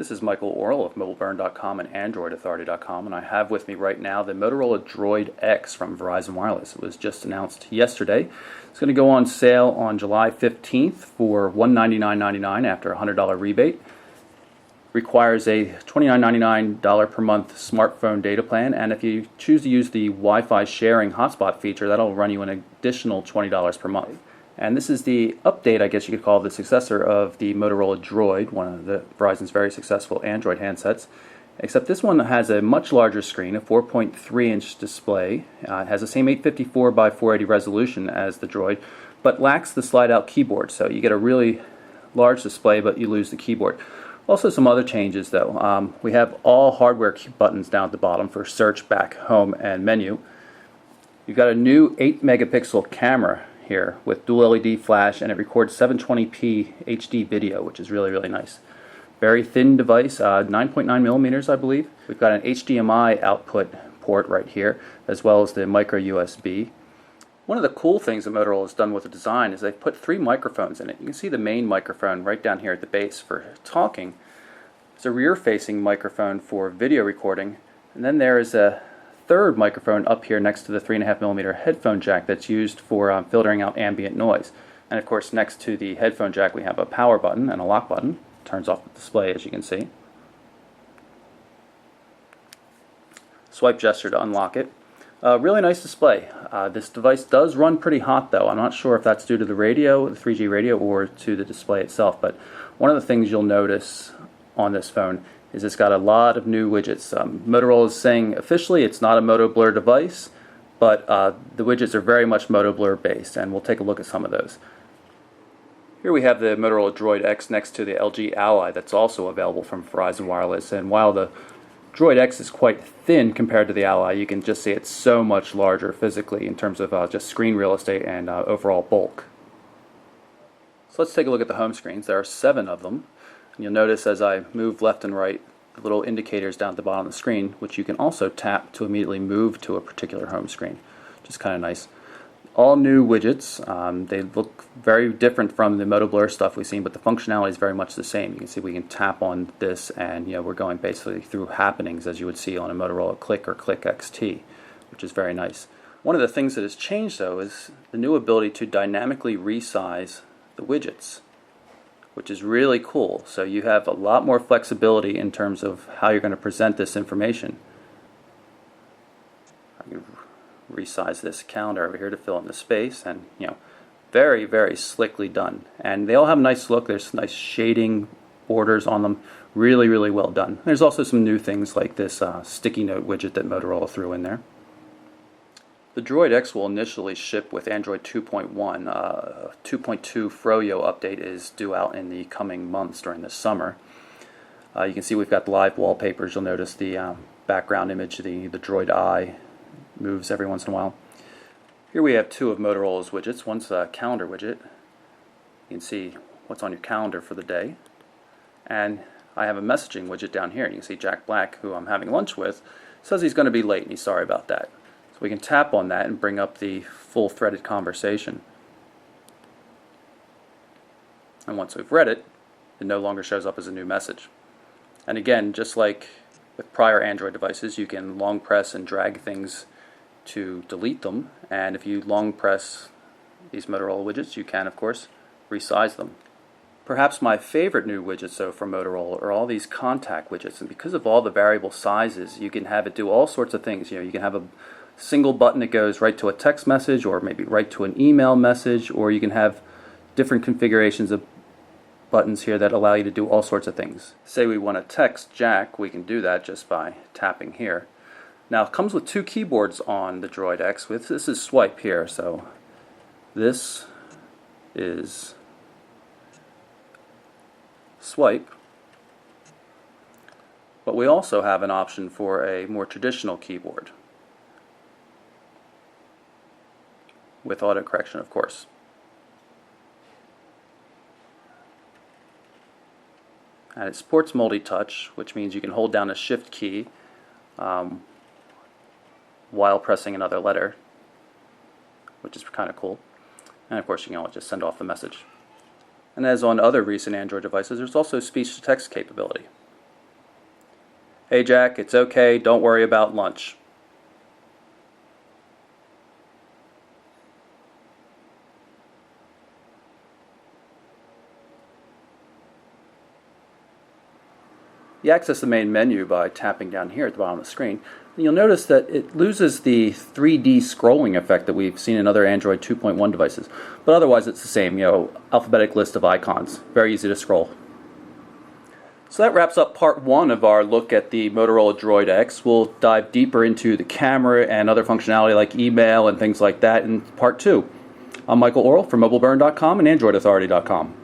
This is Michael Orrell of MobileBurn.com and AndroidAuthority.com, and I have with me right now the Motorola DROID X from Verizon Wireless. It was just announced yesterday. It's going to go on sale on July 15th for $199.99 after a $100 rebate. Requires a $29.99 per month smartphone data plan, and if you choose to use the Wi-Fi sharing hotspot feature, that'll run you an additional $20 per month. And this is the update, I guess you could call, the successor of the Motorola DROID, one of the Verizon's very successful Android handsets. Except this one has a much larger screen, a 4.3-inch display. It has the same 854 by 480 resolution as the DROID, but lacks the slide-out keyboard. So you get a really large display, but you lose the keyboard. Also some other changes, though. We have all hardware buttons down at the bottom for search, back, home, and menu. You've got a new 8-megapixel camera here with dual LED flash, and it records 720p HD video, which is really, really nice. Very thin device, 9.9 millimeters, I believe. We've got an HDMI output port right here, as well as the micro USB. One of the cool things that Motorola has done with the design is they've put 3 microphones in it. You can see the main microphone right down here at the base for talking. There's a rear-facing microphone for video recording, and then there is a third microphone up here next to the 3.5mm headphone jack that's used for filtering out ambient noise. And of course, next to the headphone jack we have a power button and a lock button. Turns off the display, as you can see. Swipe gesture to unlock it. Really nice display. This device does run pretty hot, though. I'm not sure if that's due to the radio, the 3G radio, or to the display itself, but one of the things you'll notice on this phone is it's got a lot of new widgets. Motorola is saying officially it's not a Moto Blur device, but the widgets are very much Moto Blur based, and we'll take a look at some of those. Here we have the Motorola DROID X next to the LG Ally that's also available from Verizon Wireless, and while the DROID X is quite thin compared to the Ally, you can just see it's so much larger physically in terms of just screen real estate and overall bulk. So let's take a look at the home screens. There are 7 of them. You'll notice as I move left and right, the little indicators down at the bottom of the screen, which you can also tap to immediately move to a particular home screen, which is kind of nice. All new widgets. They look very different from the Moto Blur stuff we've seen, but the functionality is very much the same. You can see we can tap on this, and we're going basically through happenings as you would see on a Motorola Click or Click XT, which is very nice. One of the things that has changed, though, is the new ability to dynamically resize the widgets, which is really cool. So you have a lot more flexibility in terms of how you're going to present this information. I can resize this calendar over here to fill in the space, and very, very slickly done. And they all have a nice look. There's nice shading borders on them. Really, really well done. There's also some new things like this sticky note widget that Motorola threw in there. The DROID X will initially ship with Android 2.1. 2.2 Froyo update is due out in the coming months during the summer. You can see we've got live wallpapers. You'll notice the background image, the DROID Eye, moves every once in a while. Here we have 2 of Motorola's widgets. One's a calendar widget. You can see what's on your calendar for the day. And I have a messaging widget down here. You can see Jack Black, who I'm having lunch with, says he's going to be late and he's sorry about that. We can tap on that and bring up the full threaded conversation. And once we've read it, it no longer shows up as a new message. And again, just like with prior Android devices, you can long press and drag things to delete them. And if you long press these Motorola widgets, you can, of course, resize them. Perhaps my favorite new widgets, though, from Motorola are all these contact widgets. And because of all the variable sizes, you can have it do all sorts of things. You can have a single button that goes right to a text message, or maybe right to an email message, or you can have different configurations of buttons here that allow you to do all sorts of things. Say we want to text Jack, we can do that just by tapping here. Now it comes with 2 keyboards on the DROID X. This is swipe here, so this is swipe. But we also have an option for a more traditional keyboard, with autocorrection, of course. And it supports multi-touch, which means you can hold down a shift key while pressing another letter, which is kind of cool. And of course, you can just send off the message. And as on other recent Android devices, there's also speech-to-text capability. Hey Jack, it's okay, don't worry about lunch. You access the main menu by tapping down here at the bottom of the screen. And you'll notice that it loses the 3D scrolling effect that we've seen in other Android 2.1 devices. But otherwise it's the same, alphabetic list of icons. Very easy to scroll. So that wraps up part one of our look at the Motorola DROID X. We'll dive deeper into the camera and other functionality like email and things like that in part two. I'm Michael Orrell from MobileBurn.com and AndroidAuthority.com.